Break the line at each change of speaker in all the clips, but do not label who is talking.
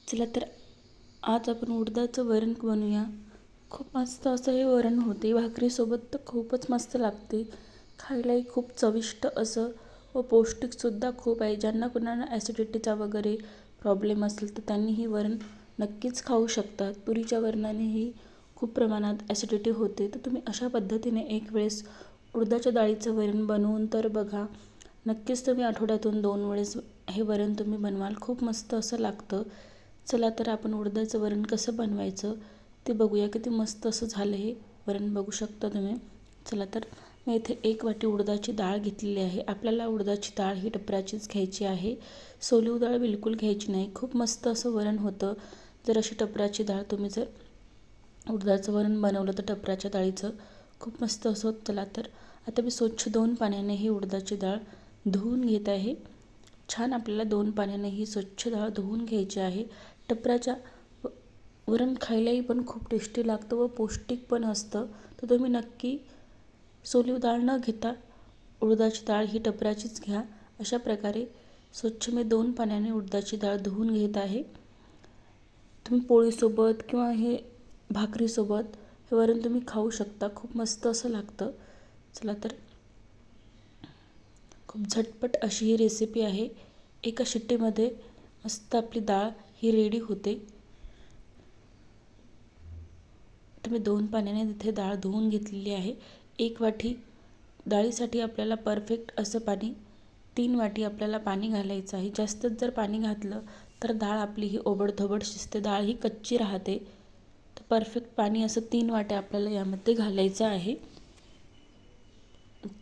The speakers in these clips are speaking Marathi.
चला तर आज आपण उडदाचं वरण बनवूया. खूप मस्त असं हे वरण होते. भाकरीसोबत तर खूपच मस्त लागते. खायलाही खूप चविष्ट असं व पौष्टिकसुद्धा खूप आहे. ज्यांना कुणाला ॲसिडिटीचा वगैरे प्रॉब्लेम असेल तर त्यांनी ही वरण नक्कीच खाऊ शकतात. तुरीच्या वरणानेही खूप प्रमाणात ॲसिडिटी होते. तर तुम्ही अशा पद्धतीने एक वेळेस उडदाच्या डाळीचं वरण बनवून तर बघा. नक्कीच तुम्ही आठवड्यातून 2 वेळेस हे वरण तुम्ही बनवाल. खूप मस्त असं लागतं. चला तर आपण उडदाचं वरण कसं बनवायचं ते बघूया. किती मस्त असं झालं हे वरण बघू शकता तुम्ही. चला तर मी इथे 1 वाटी उडदाची डाळ घेतलेली आहे. आपल्याला उडदाची डाळ ही टपऱ्याचीच घ्यायची आहे. सोलीव डाळ बिलकुल घ्यायची नाही. खूप मस्त असं वरण होतं जर अशी टपऱ्याची डाळ तुम्ही जर उडदाचं वरण बनवलं तर टपऱ्याच्या डाळीचं खूप मस्त असं होतं. चला तर आता मी स्वच्छ 2 पाण्याने ही उडदाची डाळ धुवून घेत आहे. छान आपल्याला 2 पाण्याने ही स्वच्छ डाळ धुवून घ्यायची आहे. टपऱ्याच्या वरण खायलाही पण खूप टेस्टी लागतं व पौष्टिक पण असतं. तर तुम्ही नक्की सोलीव डाळ न घेता उडदाची डाळ ही टपऱ्याचीच घ्या. अशा प्रकारे स्वच्छ मी 2 पाण्याने उडदाची डाळ धुवून घेत आहे. तुम्ही पोळीसोबत किंवा हे भाकरीसोबत हे वरण तुम्ही खाऊ शकता. खूप मस्त असं लागतं. चला तर खूप झटपट अशी ही रेसिपी आहे. एका शिट्टीमध्ये मस्त आपली डाळ ही रेडी होते. तर मी 2 पाण्याने तिथे डाळ धुवून घेतलेली आहे. 1 वाटी डाळीसाठी आपल्याला परफेक्ट असं पाणी 3 वाटी आपल्याला पाणी घालायचं आहे. जास्तच जर पाणी घातलं तर डाळ आपली ही ओबडधोबड शिजते. डाळ ही कच्ची राहते. तर परफेक्ट पाणी असं 3 वाट्या आपल्याला यामध्ये घालायचं आहे.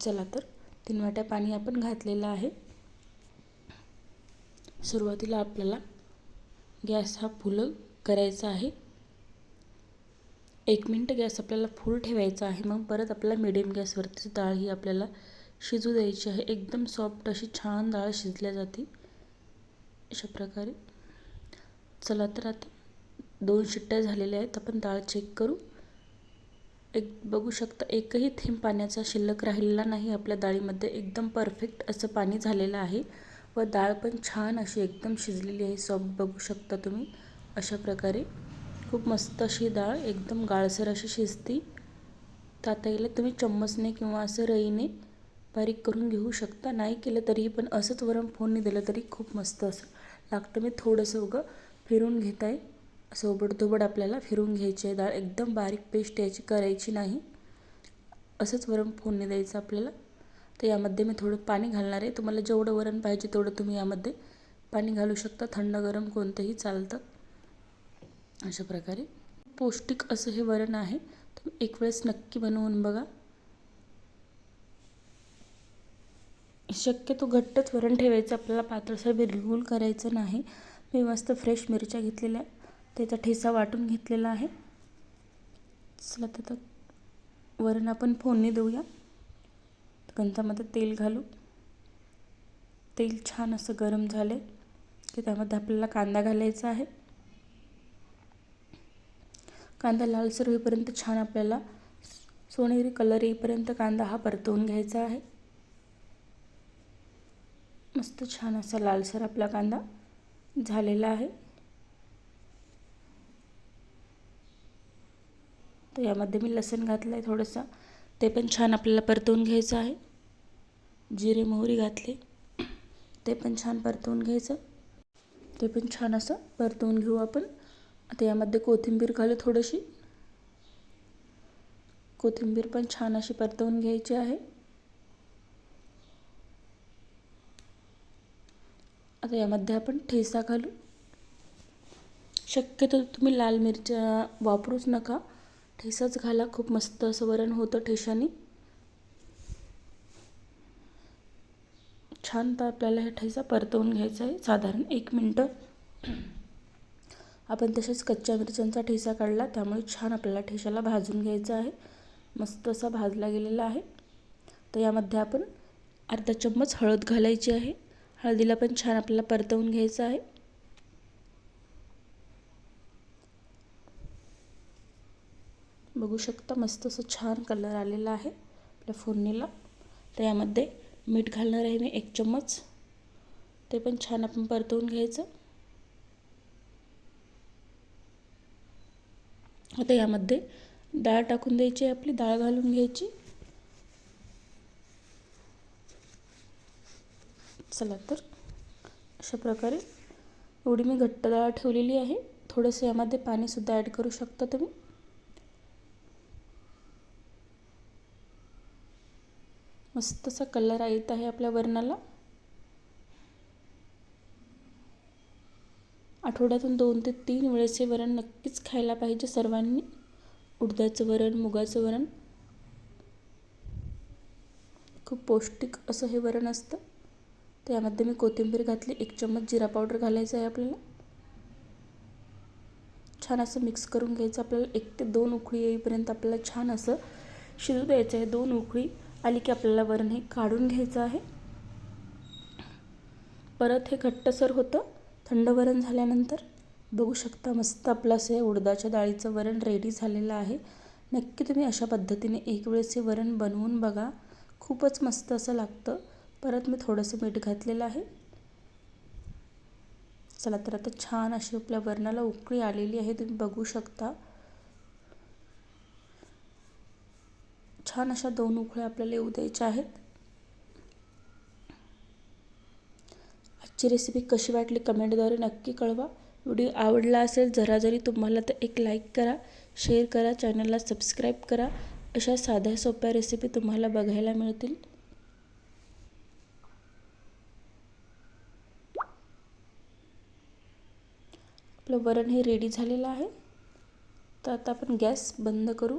चला तर 3 वाट्या पाणी आपण घातलेलं आहे. सुरुवातीला आपल्याला गॅस हा फुल करायचा आहे. 1 मिनिट गॅस आपल्याला फुल ठेवायचा आहे. मग परत आपल्याला मिडियम गॅसवरती डाळ ही आपल्याला शिजू द्यायची आहे. एकदम सॉफ्ट अशी छान डाळ शिजल्या जाते अशा प्रकारे. चला तर आता 2 शिट्ट्या झालेल्या आहेत. आपण डाळ चेक करू. बघू शकता एकही थेंब पाण्याचा शिल्लक राहिलेला नाही आपल्या डाळीमध्ये. एकदम परफेक्ट असं पाणी झालेलं आहे व डाळ पण छान अशी एकदम शिजलेली आहे. सॉफ्ट बघू शकता तुम्ही अशा प्रकारे. खूप मस्त अशी डाळ एकदम गाळसर अशी शिजती. तर आता याला तुम्ही चम्मचने किंवा असं रईने बारीक करून घेऊ शकता. नाही केलं तरीही पण असंच वरण फोडणी दिलं तरी खूप मस्त असं लागतं. मी थोडंसं उगं फिरून घेत आहे. असं ओबडधोबड आपल्याला फिरून घ्यायची आहे डाळ. एकदम बारीक पेस्ट याची करायची नाही. असंच वरण फोडणी द्यायचं आपल्याला. तर यामध्ये मी थोडं पाणी घालणार आहे. तुम्हाला जेवढं वरण पाहिजे तेवढं तुम्ही यामध्ये पाणी घालू शकता. थंड गरम कोणतंही चालतं. अशा प्रकारे पौष्टिक असं हे वरण आहे. तुम्ही एक वेळेस नक्की बनवून बघा. शक्यतो घट्टच वरण ठेवायचं आपल्याला. पातळसर बिलकुल करायचं नाही. मी मस्त फ्रेश मिरच्या घेतलेल्या त्याचा ठेचा वाटून घेतलेला आहे. चला तर वरण आपण फोडणी देऊया. गंजामध्ये तेल घालू. तेल छान असं गरम झाले की त्यामध्ये आपल्याला कांदा घालायचा आहे. कांदा लालसर होईपर्यंत छान आपल्याला सोनेरी कलर येईपर्यंत कांदा हा परतवून घ्यायचा आहे. मस्त छान असा लालसर आपला कांदा झालेला आहे. तर यामध्ये मी लसूण घातलं आहे थोडंसं. ते पण छान आपल्याला परतवून घ्यायचं आहे. जिरे मोहरी घातले. ते पण छान परतवून घ्यायचं. ते पण छान असं परतवून घेऊ आपण. आता यामध्ये कोथिंबीर घालू थोडीशी. कोथिंबीर पण छान अशी परतवून घ्यायची आहे. आता यामध्ये आपण ठेचा घालू. शक्यतो तुम्ही लाल मिरच्या वापरूच नका. ठेचाच घाला. खूप मस्त असं वरण होतं ठेच्याने. छान तर आपल्याला हे ठेचा परतवून घ्यायचा आहे साधारण 1 मिनटं. आपण तसेच कच्च्या मिरच्यांचा ठेचा काढला त्यामुळे छान आपल्याला ठेच्याला भाजून घ्यायचा आहे. मस्त असा भाजला गेलेला आहे. तर यामध्ये आपण अर्धा चम्मच हळद घालायची आहे. हळदीला पण छान आपल्याला परतवून घ्यायचं आहे. बघू शकता मस्त असं छान कलर आलेला आहे आपल्या फोडणीला. तर यामध्ये मीठ घालणार आहे मी 1 चम्मच. ते पण छान आपण परतवून घ्यायचं. आता यामध्ये डाळ टाकून द्यायची, आपली डाळ घालून घ्यायची. चला तर अशा प्रकारे एवढी मी घट्ट डाळ ठेवलेली आहे. थोडंसं यामध्ये पाणीसुद्धा ॲड करू शकता तुम्ही. मस्त असा कलर येत आहे आपल्या वरणाला. आठवड्यातून 2 ते 3 वेळेस हे वरण नक्कीच खायला पाहिजे सर्वांनी. उडदाचं वरण, मुगाचं वरण खूप पौष्टिक असं हे वरण असतं. तर यामध्ये मी कोथिंबीर घातली, 1 चम्मच जिरा पावडर घालायचं आहे आपल्याला. छान असं मिक्स करून घ्यायचं आपल्याला. 1 ते 2 उकळी येईपर्यंत आपल्याला छान असं शिजू द्यायचं आहे. 2 उकळी आली की आपल्याला वरण हे काढून घ्यायचं आहे. परत हे घट्टसर होतं थंड वरण झाल्यानंतर. बघू शकता मस्त आपलं असं उडदाच्या डाळीचं वरण रेडी झालेलं आहे. नक्की तुम्ही अशा पद्धतीने एक वेळेस हे वरण बनवून बघा, खूपच मस्त असं लागतं. परत मी थोडंसं मीठ घातलेलं आहे. चला तर आता छान अशी आपल्या वरणाला उकळी आलेली आहे, तुम्ही बघू शकता. छान अशा 2 उकळ्या आपल्याला येऊ द्यायच्या आहेत. आजची रेसिपी कशी वाटली कमेंटद्वारे नक्की कळवा. व्हिडिओ आवडला असेल जरा जरी तुम्हाला तर एक लाईक करा, शेअर करा, चॅनलला सबस्क्राईब करा. अशा साध्या सोप्या रेसिपी तुम्हाला बघायला मिळतील. आपलं वरण हे रेडी झालेलं आहे. तर आता आपण गॅस बंद करू.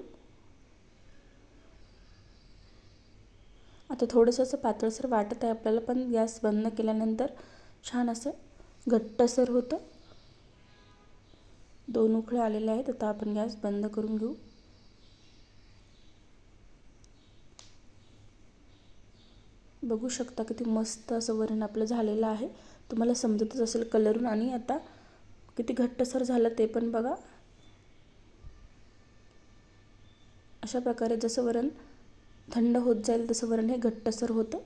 आता थोडंसं असं पातळसर वाटत आहे आपल्याला, पण गॅस बंद केल्यानंतर छान असं घट्टसर होतं. 2 उकळ्या आलेल्या आहेत. आता आपण गॅस बंद करून घेऊ. बघू शकता किती मस्त असं वरण आपलं झालेलं आहे. तुम्हाला समजतच असेल कलरून. आणि आता किती घट्टसर झालं ते पण बघा. अशा प्रकारे जसं वरण थंड होत जाईल तसं वरण हे घट्टसर होतं.